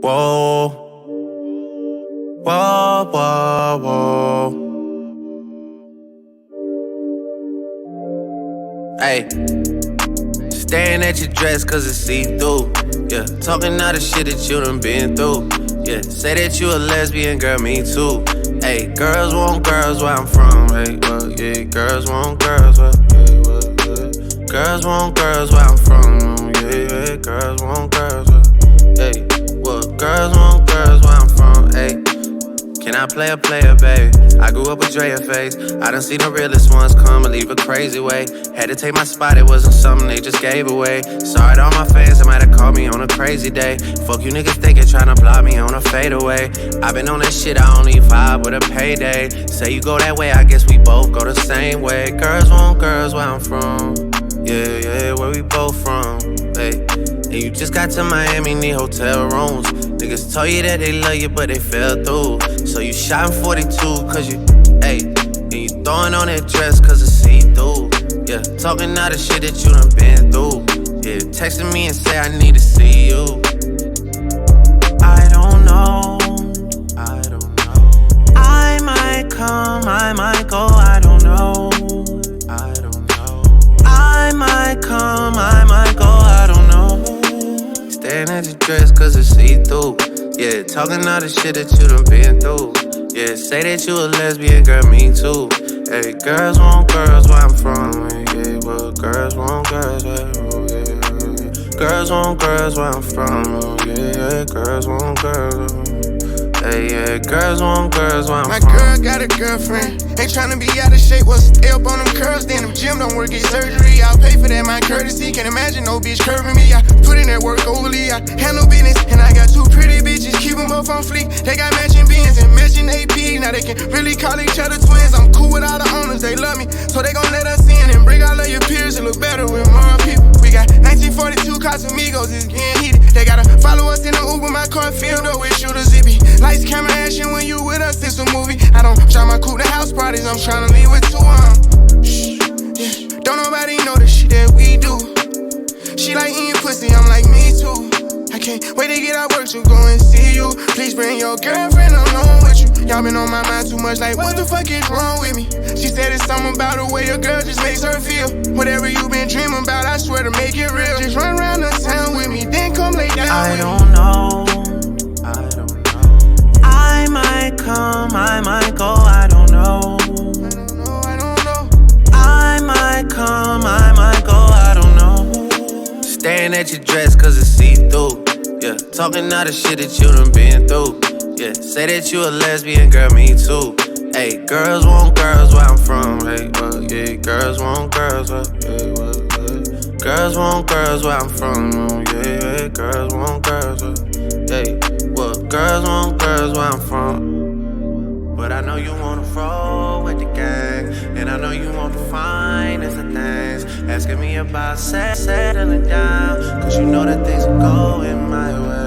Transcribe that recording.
Whoa, whoa, whoa, whoa. Hey, staring at your dress cause it's see-through. Yeah, talking all the shit that you done been through. Yeah, say that you a lesbian, girl, me too. Hey, girls want girls where I'm from. Hey, well, yeah, girls want girls where, yeah, well, yeah. Girls want girls where I'm from. Yeah, yeah, girls want girls where, hey, well, girls want girls where I'm from. Hey, can I play a player, babe? I grew up with Drea face. I done seen the realest ones come and leave a crazy way. Had to take my spot, it wasn't something they just gave away. Sorry to all my fans that might have called me on a crazy day. Fuck you niggas thinking tryna block me on a fadeaway. I been on that shit, I only vibe with a payday. Say you go that way, I guess we both go the same way. Girls want girls where I'm from. Yeah, yeah, where we both from. Hey, and you just got to Miami, need hotel rooms. Niggas told you that they love you, but they fell through. So you shot in 42 cause you, hey, and you throwing on that dress cause it's see-through. Yeah, talking all the shit that you done been through. Yeah, texting me and say I need to see you. I don't know, I don't know. I might come, I might go, I don't know. I don't know. I might come, I might go, I don't know. Staring at your dress cause it's see-through. Yeah, talking all the shit that you done been through. Yeah, say that you a lesbian, girl, me too. Hey, girls want girls where I'm from. Yeah, well, girls want girls where, oh, yeah. Girls want girls where I'm from. Oh, yeah, girls want girls. Hey, yeah, girls want girls where I'm from. My girl got a girlfriend. Ain't tryna be out of shape, what's stay up on them curls. Then them gym don't work, get surgery. I'll pay for that, my courtesy. Can't imagine no bitch curving me. I put in that work overly. I handle business, and I got two pretty bitches. Keep them both on fleek. They got matching beans and matching AP. Now they can really call each other twins. I'm cool with all the owners, they love me. So they gon' let us in and bring all of your peers. It look better with more people. We got 1942 Casamigos, it's getting heated. They gotta follow us in the Uber, my car filled up with shooters. It be lights, camera, action when you with us, it's a movie. I don't drive my coupe to house parties, I'm tryna leave with two shh, yeah. Don't nobody know the shit that we do. She like eating pussy, I'm like me too. I can't wait to get out work to go and see you. Please bring your girlfriend along with you. Y'all been on my mind too much, like what the fuck is wrong with me? She said it's something about the way a girl just makes her feel. Whatever you been dreaming about, I swear to make it real. Just run around the town with me, then come lay down I with don't know, I don't know. I might come, I might go, I don't know. I don't know. I might come, I might go, I don't know. Staring at your dress cause it's see-through. Yeah, talking all the shit that you done been through. Yeah, say that you a lesbian, girl, me too. Hey, girls want girls where I'm from. Hey, well, yeah, girls want girls where, yeah, well, yeah. Girls want girls where I'm from. Oh, yeah, yeah, girls want girls where, hey, well, girls want girls where I'm from. But I know you wanna roll with the gang, and I know you want the finest of things. Asking me about settling down, cause you know that things are going my way.